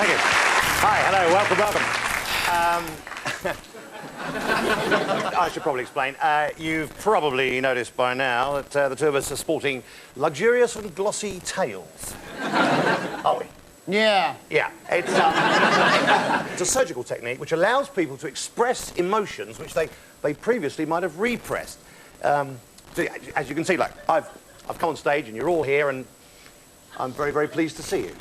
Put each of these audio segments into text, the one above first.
Thank you. Hi, hello, welcome. I should probably explain. You've probably noticed by now that the two of us are sporting luxurious and glossy tails. Are we? Yeah. Yeah. It's a surgical technique which allows people to express emotions which they previously might have repressed. So, as you can see, like, I've come on stage and you're all here and I'm very, very pleased to see you.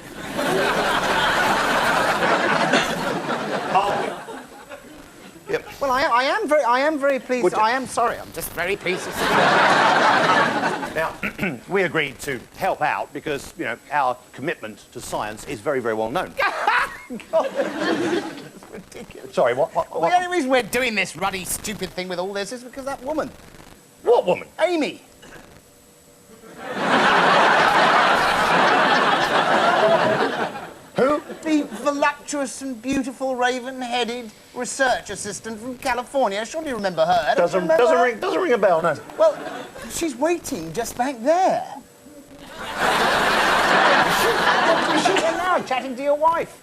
Oh. Yep. Well, I am very pleased. I am sorry. I'm just very pleased to see you. Now, we agreed to help out because, you know, our commitment to science is very, very well known. God, that's ridiculous. Sorry, what? The only reason we're doing this ruddy, stupid thing with all this is because that woman. What woman? Amy. Who? The voluptuous and beautiful raven-headed research assistant from California. Surely you remember her. Doesn't ring a bell, no. Well, she's waiting just back there. She's here now, chatting to your wife.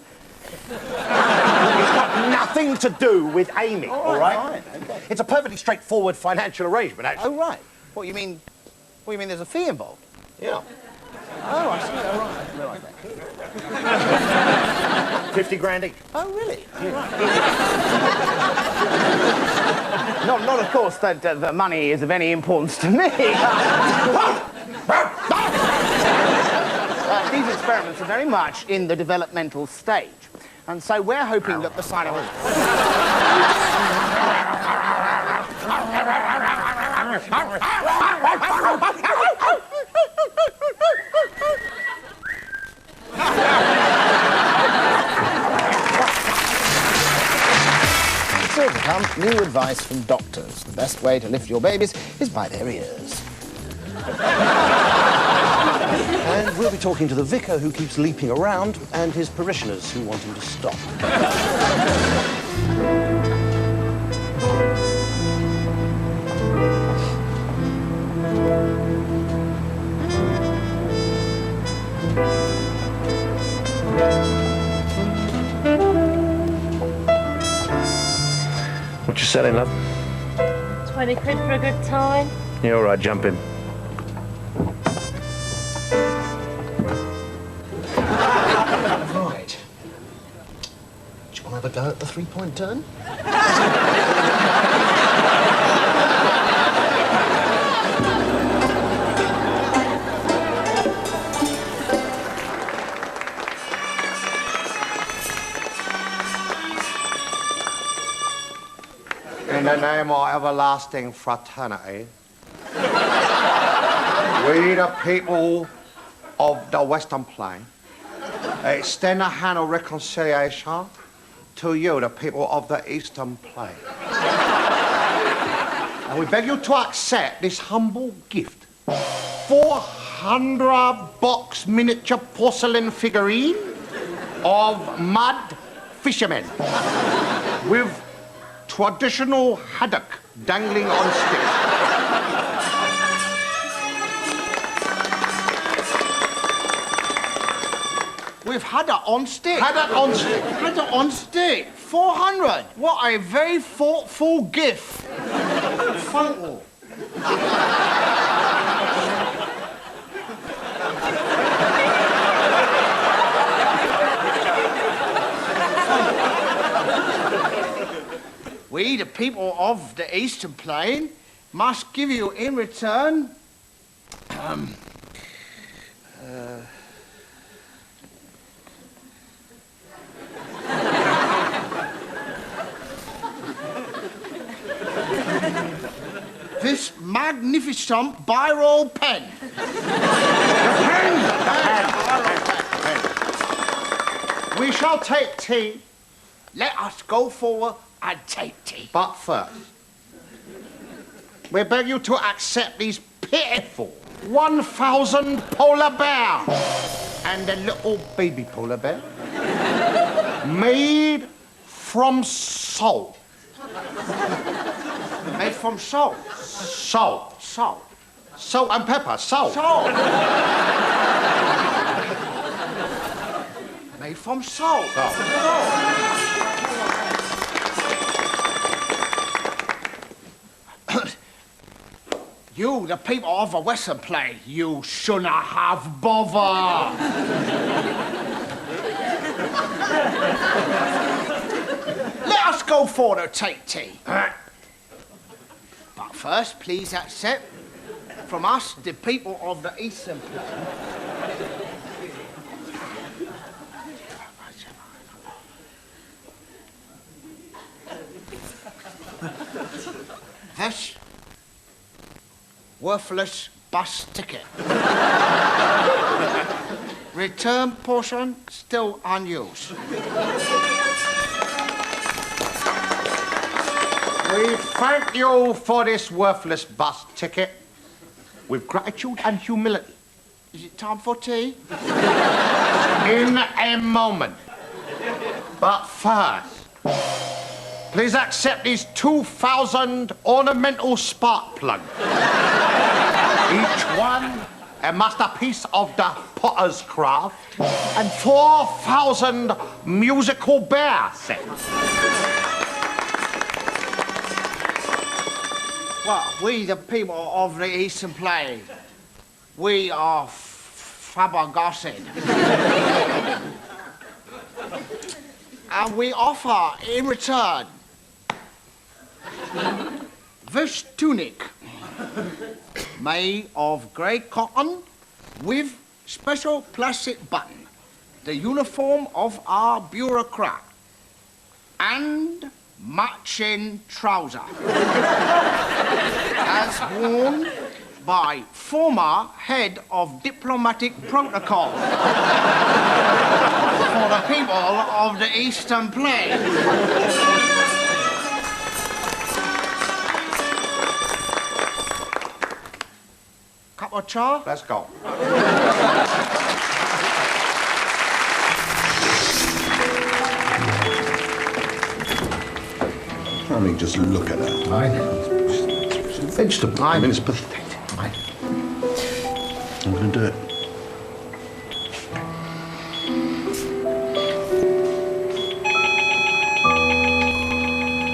It's got nothing to do with Amy, all right? Fine, okay. It's a perfectly straightforward financial arrangement, actually. Oh, right. What, you mean there's a fee involved? Yeah. Oh, I see. Oh, right. 50 grand each. Oh, really? Not, of course, that the money is of any importance to me. These experiments are very much in the developmental stage. And so we're hoping that the signing of... New advice from doctors. The best way to lift your babies is by their ears. And we'll be talking to the vicar who keeps leaping around and his parishioners who want him to stop. What you selling, love? 20 quid for a good time. Yeah, all right, jump in. Right. Do you want to have a go at the three-point turn? In the name of everlasting fraternity, we the people of the Western Plain extend a hand of reconciliation to you, the people of the Eastern Plain. And we beg you to accept this humble gift. 400-box miniature porcelain figurine of mud fishermen with traditional haddock dangling on sticks. With haddock on stick. Haddock on stick. Haddock on stick. 400. What a very thoughtful gift. Thankful. We, the people of the Eastern Plain, must give you in return... this magnificent biro pen. We shall take tea, Let us go forward and take tea. but first, we beg you to accept these pitiful 1,000 polar bear and a little baby polar bear made from salt. Made from salt. Salt. Salt. Salt and pepper. Salt. Salt. Made from From salt. You, the people of the Western play, you shouldn't have bothered. Let us go for the take tea. But first, please accept from us, the people of the Eastern play. This worthless bus ticket. Return portion still unused. We thank you for this worthless bus ticket with gratitude and humility. Is it time for tea? In a moment. But first, please accept these 2,000 ornamental spark plugs. Each one a masterpiece of the potter's craft and 4,000 musical bear sets. Well, we, the people of the Eastern play, we are flabbergasted. And we offer in return this tunic made of grey cotton with special plastic button, the uniform of our bureaucrat, and matching trouser, as worn by former head of diplomatic protocol for the people of the Eastern play. Cup of cha? Let's go. I mean, just look at her. Right? She's a vegetable. I mean, it's pathetic. Right? I'm going to do it.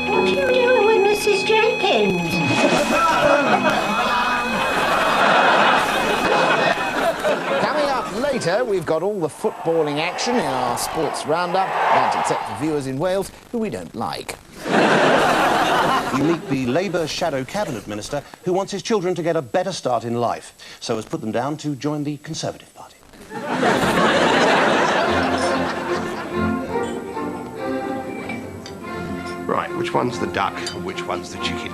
What are you doing with Mrs. Jenkins? Coming up later, we've got all the footballing action in our sports roundup, and except for viewers in Wales who we don't like. You meet the Labour Shadow Cabinet Minister who wants his children to get a better start in life, so has put them down to join the Conservative Party. Right, which one's the duck and which one's the chicken?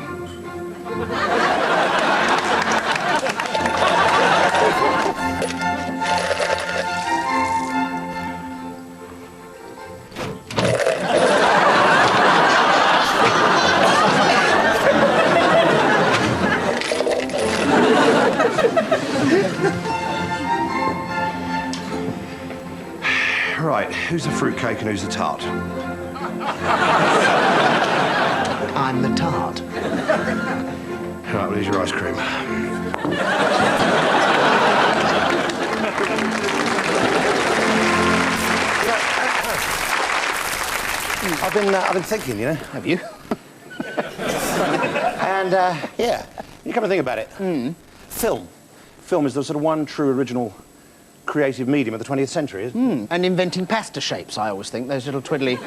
Right, who's the fruitcake and who's the tart? I'm the tart. Right, well, here's your ice cream. I've been thinking, you know. Have you? And, yeah, you come to think about it. Film. Film is the sort of one true original creative medium of the 20th century, isn't it? And inventing pasta shapes, I always think, those little twiddly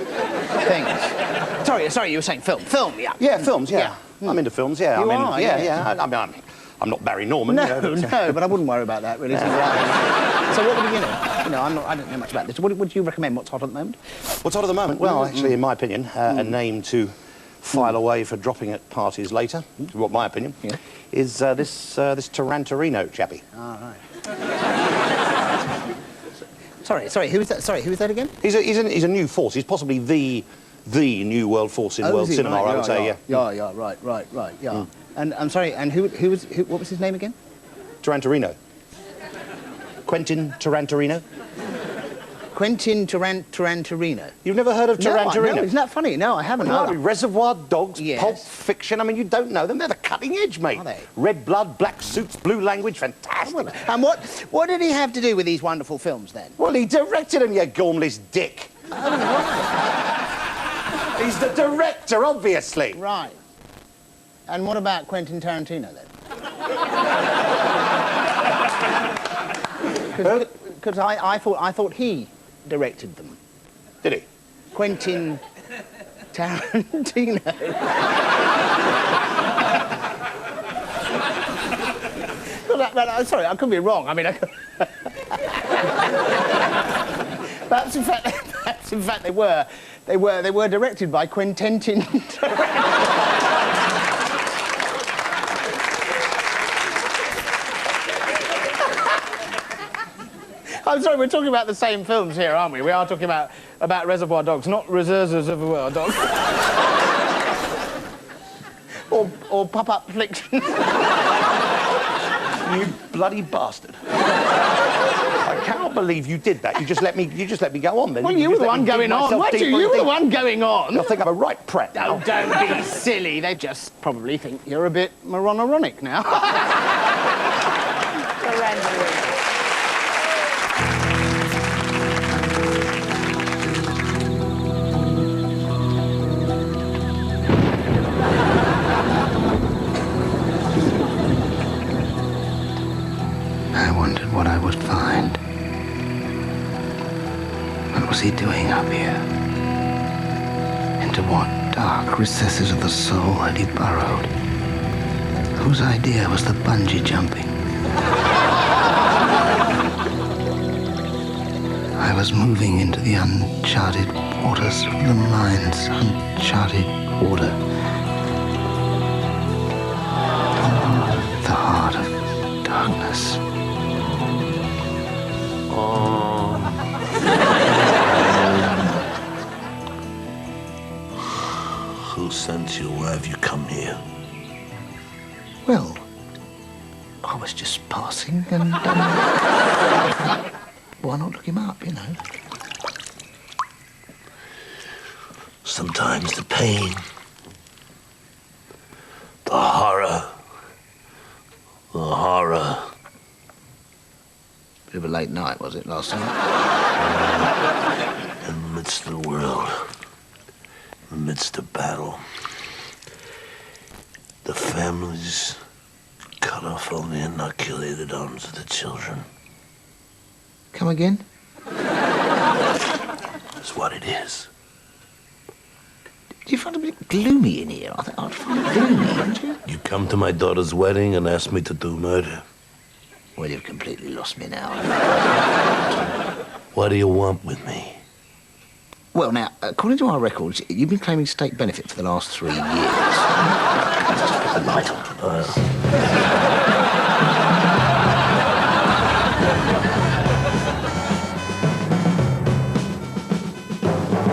things. Sorry, you were saying film. Film, yeah. Yeah, films, yeah. I'm into films, yeah. You I mean, are, yeah, yeah. I mean, I'm not Barry Norman. No, you know, but, but I wouldn't worry about that, really. So what would you know? I don't know much about this. What would you recommend? What's hot at the moment? What's hot at the moment? Well, actually, in my opinion, a name to file away for dropping at parties later, what my opinion, is this Tarantarino chappie. All right. Sorry, who is that? Sorry, who is that again? He's a new force. He's possibly the new world force in world cinema, I would say, yeah. Right, yeah. And I'm sorry, and what was his name again? Tarantarino. Quentin Tarantarino. Quentin Tarantarino. You've never heard of Tarantarino? No, isn't that funny? No, I haven't. Reservoir Dogs, Yes. Pulp Fiction. I mean, you don't know them. They're the cutting edge, mate. Are they? Red blood, black suits, blue language, fantastic. And what did he have to do with these wonderful films then? Well, he directed them, you gormless dick. He's the director, obviously. Right. And what about Quentin Tarantino, then? Because I thought he directed them. Did he? Quentin Tarantino. But, sorry, I could be wrong. I mean, perhaps in fact they were directed by Quentin I'm sorry, we're talking about the same films here, aren't we? We are talking about Reservoir Dogs, not Reservoir Dogs. or pop-up flicks. You bloody bastard. I cannot believe you did that. You just let me go on then. Well, you were the one going on, weren't you? You were the one going on. I think I'm a right pret now. Oh, don't be silly. They just probably think you're a bit moronironic now. I wondered what I would find. What was he doing up here? Into what dark recesses of the soul had he burrowed? Whose idea was the bungee jumping? I was moving into the uncharted waters of the mind's uncharted water. The heart of darkness. Who sent you? Why have you come here? Well, I was just passing and... why not look him up, you know? Sometimes the pain, the horror. Bit of a late night, was it, last night? In the midst of the world, in the midst of battle, the families cut off on the inoculated arms of the children. Come again? That's what it is. Do you find it a bit gloomy in here? I think I'd find it gloomy, wouldn't you? You come to my daughter's wedding and ask me to do murder. Well, you've completely lost me now. What do you want with me? Well, now, according to our records, you've been claiming state benefit for the last 3 years. The light on.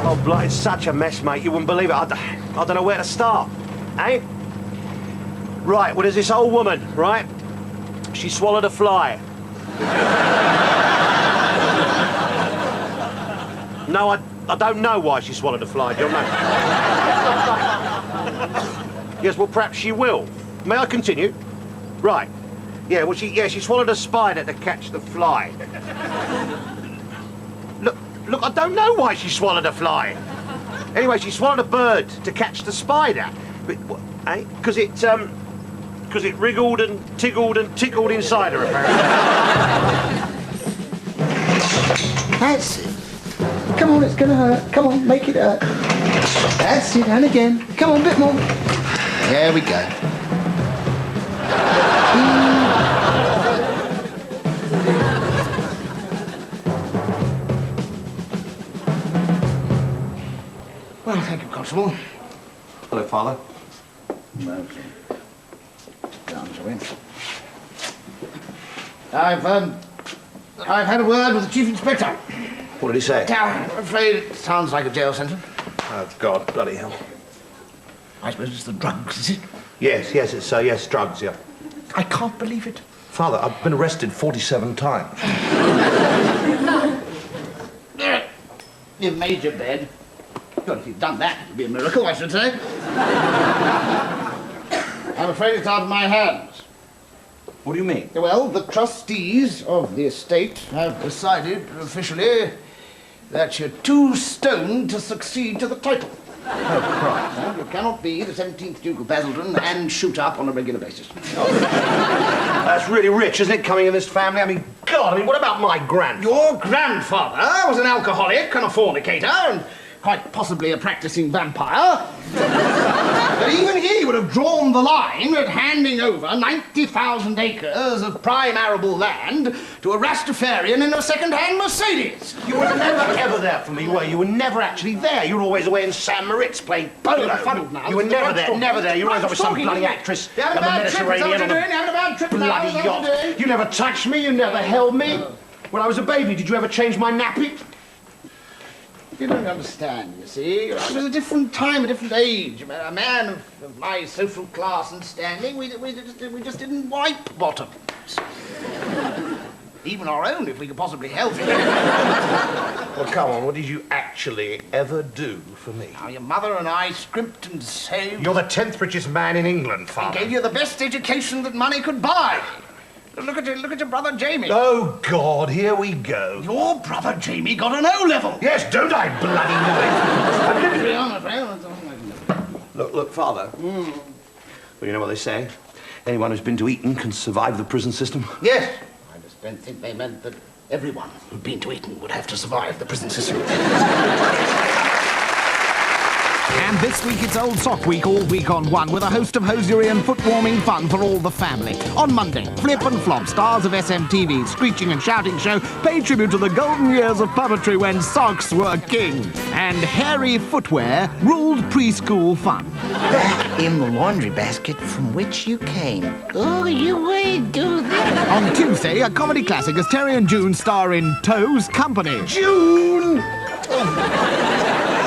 Oh, blood, it's such a mess, mate. You wouldn't believe it. I don't know where to start. Eh? Right, well, there's this old woman, right? She swallowed a fly. No, I don't know why she swallowed a fly, do you know? Yes, well, perhaps she will. May I continue? Right. Yeah, well, she swallowed a spider to catch the fly. Look, I don't know why she swallowed a fly. Anyway, she swallowed a bird to catch the spider. But, eh? Because it wriggled and tickled inside her, apparently. That's it. Come on, it's gonna hurt. Come on, make it hurt. That's it, and again. Come on, a bit more. There we go. Well, thank you, Constable. Hello, Father. Okay. Down to him. I've had a word with the Chief Inspector. What did he say? I'm afraid it sounds like a jail sentence. Oh, God, bloody hell. I suppose it's the drugs, is it? Yes, it's drugs, yeah. I can't believe it. Father, I've been arrested 47 times. You've made your bed. Well, if you've done that, it'd be a miracle, I should say. I'm afraid it's out of my hands. What do you mean? Well, the trustees of the estate have decided officially that you're too stoned to succeed to the title. Oh, Christ. You cannot be the 17th Duke of Basildon and shoot up on a regular basis. That's really rich, isn't it, coming in this family? I mean, God, what about my grandfather? Your grandfather was an alcoholic and a fornicator and quite possibly a practicing vampire. But even he would have drawn the line at handing over 90,000 acres of prime arable land to a Rastafarian in a second-hand Mercedes. You were never, ever there for me, were you? You were never actually there. You were always away in San Moritz playing polo. You were never there, never there. You were always with some bloody actress on the Mediterranean on a bloody yacht. You never touched me, you never held me. When I was a baby, did you ever change my nappy? You don't understand, you see. It was a different time, a different age. A man of my social class and standing, we just didn't wipe bottoms. Even our own, if we could possibly help it. Well, come on, what did you actually ever do for me? Now, your mother and I scrimped and saved. You're the 10th richest man in England, Father. We gave you the best education that money could buy. Look at your brother Jamie. Oh, God, here we go. Your brother Jamie got an O-level. Yes, don't I bloody know it? Look, Father. Well, you know what they say? Anyone who's been to Eton can survive the prison system. Yes. I just don't think they meant that everyone who'd been to Eton would have to survive the prison system. And this week it's Old Sock Week all week on One with a host of hosiery and foot-warming fun for all the family. On Monday, Flip and Flop, stars of SMTV's Screeching and Shouting show, pay tribute to the golden years of puppetry when socks were king. And hairy footwear ruled preschool fun. In the laundry basket from which you came. Oh, you would do that. On Tuesday, a comedy classic as Terry and June star in Toe's Company. June!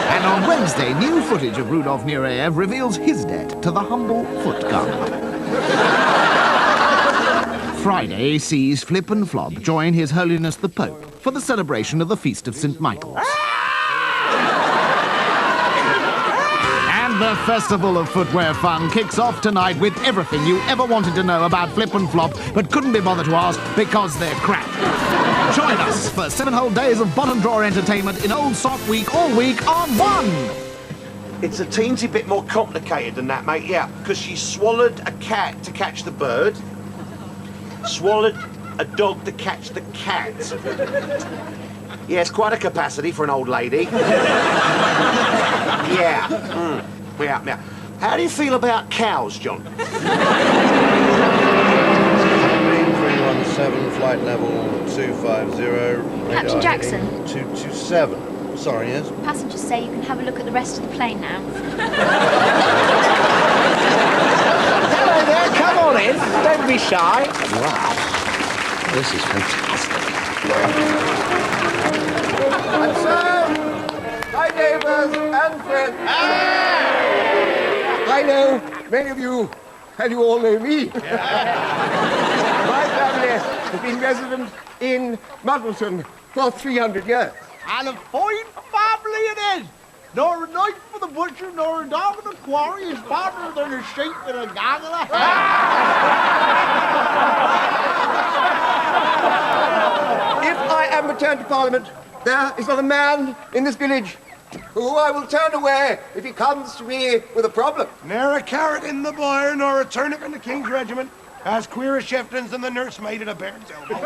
And on Wednesday, new footage of Rudolf Nureyev reveals his debt to the humble foot gardener. Friday sees Flip and Flop join His Holiness the Pope for the celebration of the Feast of St. Michael's. And the Festival of Footwear Fun kicks off tonight with everything you ever wanted to know about Flip and Flop but couldn't be bothered to ask because they're crap. Join us for 7 whole days of bottom drawer entertainment in Old Sock Week all week on One. It's a teensy bit more complicated than that, mate, yeah. Because she swallowed a cat to catch the bird, swallowed a dog to catch the cat. Yeah, it's quite a capacity for an old lady. Yeah. Yeah, now, how do you feel about cows, John? 317, flight level 250. Captain Jackson. 227. Sorry, yes? Passengers say you can have a look at the rest of the plane now. Hello there, come on in. Don't be shy. Wow. This is fantastic. And so, my neighbours and friends. I know many of you, and you all know me. My family has been resident in Muddleton for 300 years. And a fine family it is. Nor a knife for the butcher, nor a dog in the quarry is better than a sheep in a gaggle. If I am returned to Parliament, there is not a man in this village who I will turn away if he comes to me with a problem. Ne'er a carrot in the byre, nor a turnip in the King's Regiment. As queer as Shefflins and the nursemaid at a bairn's elbow.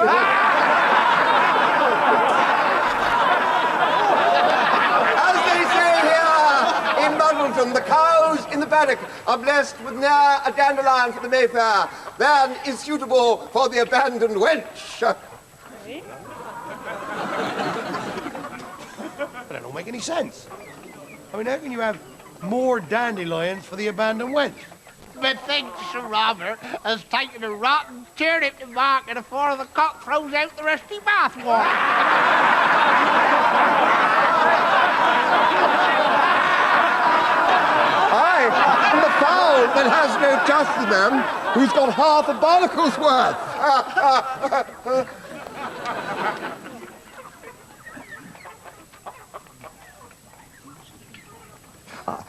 As they say here in Muddleton, the cows in the paddock are blessed with ne'er a dandelion for the Mayfair than is suitable for the abandoned wench. That don't make any sense. I mean, how can you have more dandelions for the abandoned wench? Methinks Sir Robert has taken a rotten turnip to market afore the cock throws out the rusty bathwater. Aye, and the fowl that has no trust in them, who's got half a barnacle's worth.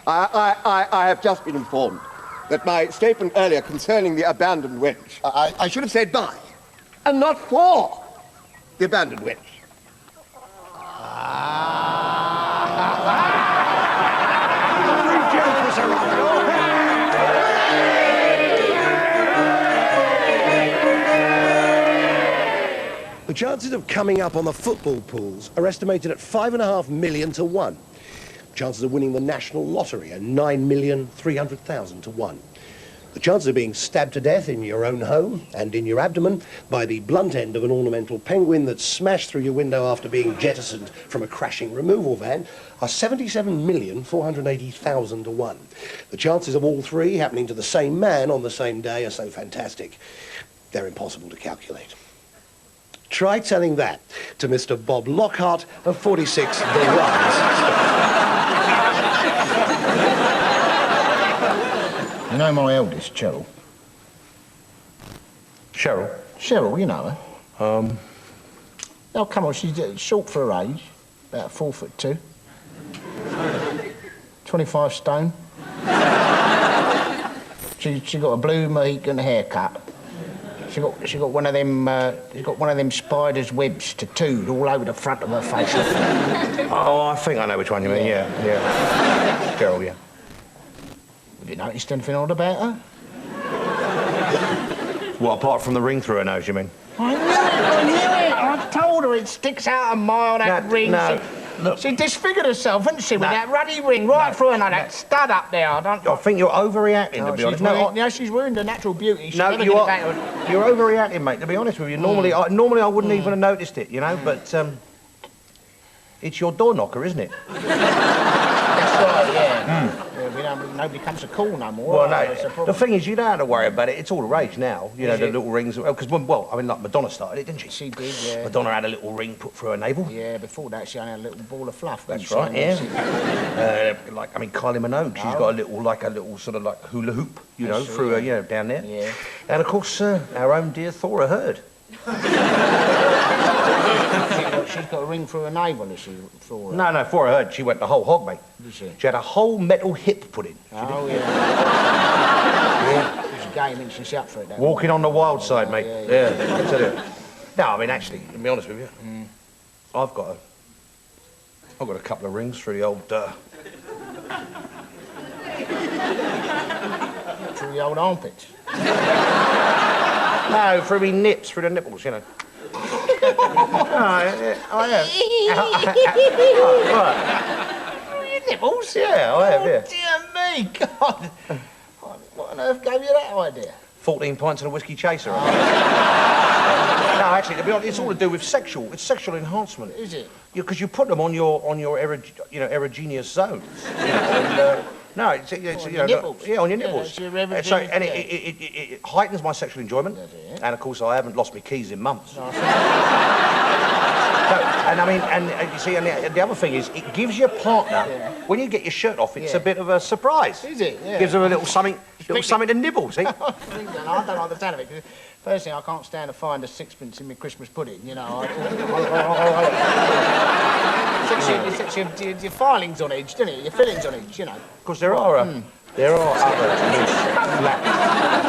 I have just been informed that my statement earlier concerning the abandoned wench, I should have said by, and not for the abandoned wench. chances of coming up on the football pools are estimated at 5.5 million to 1. Chances of winning the national lottery are 9,300,000 to 1. The chances of being stabbed to death in your own home and in your abdomen by the blunt end of an ornamental penguin that's smashed through your window after being jettisoned from a crashing removal van are 77,480,000 to 1. The chances of all three happening to the same man on the same day are so fantastic, they're impossible to calculate. Try telling that to Mr. Bob Lockhart of 46 The Rise. You know my eldest, Cheryl? Cheryl? Cheryl, you know her. Oh, come on, she's short for her age. About 4'2". 25 stone. She got a blue Mohican haircut. She got one of them spider's webs tattooed all over the front of her face. Oh, I think I know which one you mean, yeah. Cheryl, yeah. Have you noticed anything odd about her? What, apart from the ring through her nose, you mean? I knew it. I told her it sticks out a mile, that ring. No. She disfigured herself, hasn't she, with that ruddy ring right through her nose, that stud up there. I think you're overreacting, to be honest. She's ruined her natural beauty. You're overreacting, mate, to be honest with you. Normally I wouldn't even have noticed it, you know, but it's your door knocker, isn't it? That's right, yeah. Nobody comes to call no more. Well, no, the thing is, you don't have to worry about it. It's all the rage now, you know, the little rings. Because, well, I mean, like Madonna started it, didn't she? She did, yeah. Madonna had a little ring put through her navel. Yeah, before that, she only had a little ball of fluff. That's right, yeah. Kylie Minogue, she's got a little sort of like hula hoop, you know, through her, you know, down there. Yeah. And, of course, our own dear Thora Heard. She's got a ring through her navel, is she? No, Thora Heard, she went the whole hog, mate. Did she? She had a whole metal hip put in. Oh, yeah. She's gaming, she's up for it. Walking on the wild side, mate. Yeah, I tell you. No, I mean, actually, to be honest with you, I've got a couple of rings through the old... Through the old armpits? No, through me nips, through the nipples, you know. I have. Your nipples? Yeah, I have, yeah. Dear me, God. What on earth gave you that idea? 14 pints and a whiskey chaser. No, actually, to be honest, it's all to do with sexual enhancement. Is it? Because you put them on your erogenous zones. You know, no, it's you know, nipples. Yeah, on your nipples. Yeah, so, and it heightens my sexual enjoyment. And of course, I haven't lost my keys in months. No, and I mean, and you see, and the other thing is, it gives your partner when you get your shirt off, it's a bit of a surprise. Is it? Yeah. Gives her a little something to nibble. See? I don't like the sound of it. First thing, I can't stand to find a sixpence in my Christmas pudding, you know. It sets your filings on edge, doesn't it? Your fillings on edge, you know. Because there are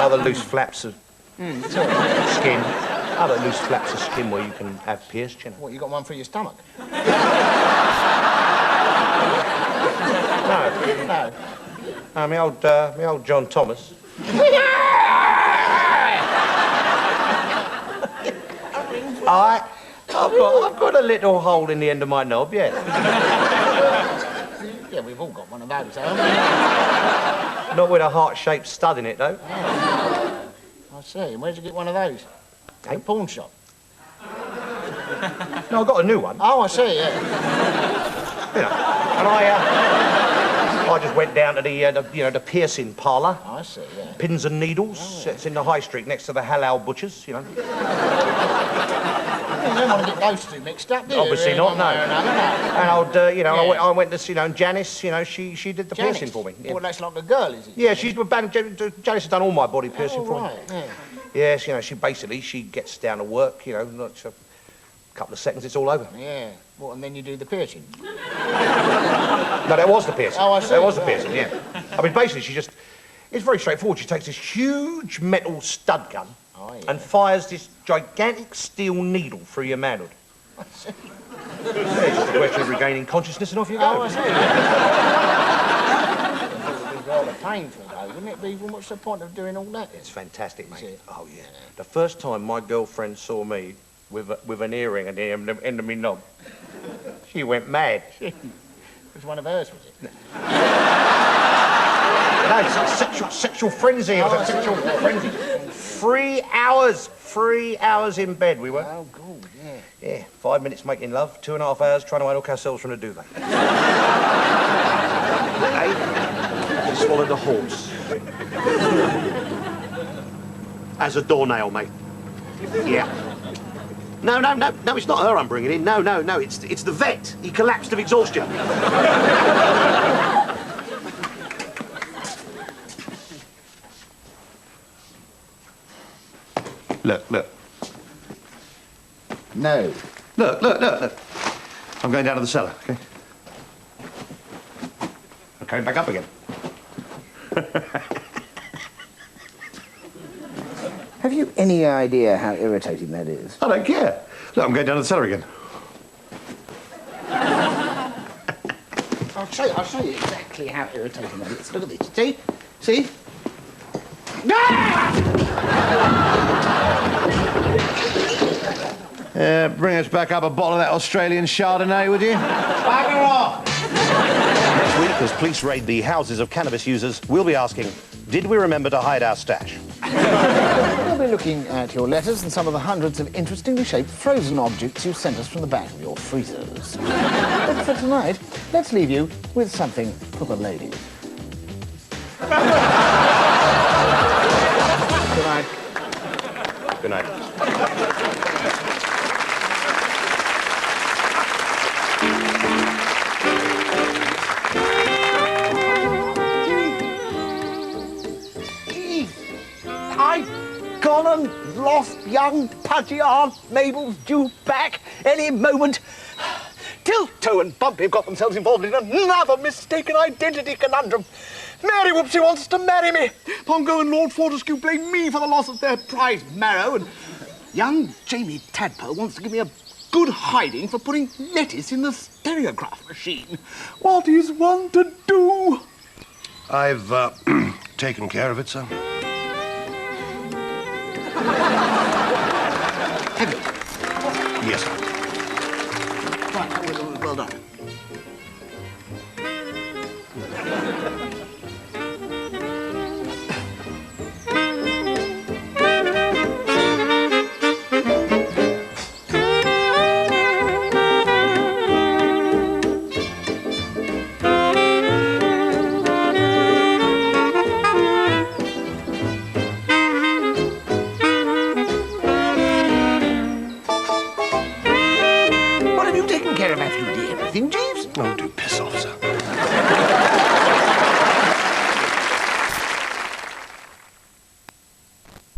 other loose flaps of skin. Other loose flaps of skin where you can have pierced, you know. What, you got one for your stomach? No. My old John Thomas. I've got a little hole in the end of my knob, yeah. Yeah, we've all got one of those, haven't we? Not with a heart-shaped stud in it, though. I see. And where'd you get one of those? At a pawn shop? No, I got a new one. Oh, I see, yeah. You know, and I just went down to the piercing parlour. Oh, I see, yeah. Pins and needles. Oh, yeah. It's in the high street next to the halal butchers, you know. You don't want to get those two mixed up, do you? Obviously not, no. And I went to, and Janice, she did the Janice? piercing for me. Yeah. Well, that's like a girl, is it? Yeah, Janice has done all my body piercing for me. Yeah. Yes, she gets down to work, a couple of seconds, it's all over. Yeah. What, and then you do the piercing? No, that was the piercing. Oh, I see. That was the piercing, yeah. I mean, basically, it's very straightforward. She takes this huge metal stud gun and fires this gigantic steel needle through your manhood. I see. Yeah, it's just a question of regaining consciousness and off you go. Oh, I see. It would be rather painful, though, wouldn't it be? What's the point of doing all that? It's fantastic, mate. Is it? Oh, yeah. The first time my girlfriend saw me with an earring at the end of me knob. She went mad. It was one of hers, was it? No, it's a sexual frenzy. It was a sexual frenzy. 3 hours in bed we were. Oh, good, yeah. Yeah, 5 minutes making love, 2.5 hours trying to unhook ourselves from the duvet. Hey, swallowed a horse. As a doornail, mate. Yeah. No, it's not her I'm bringing in. No, it's the vet. He collapsed of exhaustion. Look. No. Look. I'm going down to the cellar, okay? Okay, back up again. Have you any idea how irritating that is? I don't care. Look, I'm going down to the cellar again. I'll show you exactly how irritating that is. Look at this. See? Bring us back up a bottle of that Australian Chardonnay, would you? Bugger off! Next week, as police raid the houses of cannabis users, we'll be asking, did we remember to hide our stash? We'll be looking at your letters and some of the hundreds of interestingly shaped frozen objects you sent us from the back of your freezers. But for tonight, let's leave you with something for the ladies. Good night. Good night. I've gone and lost young pudgy Aunt Mabel's due back any moment. Tilto and Bumpy have got themselves involved in another mistaken identity conundrum. Mary Whoopsie wants to marry me. Pongo and Lord Fortescue blame me for the loss of their prize marrow, and young Jamie Tadpole wants to give me a good hiding for putting lettuce in the stereograph machine. What is one to do? I've taken care of it, sir. Have you? Yes, sir. Right, well done. Oh, do piss off, sir.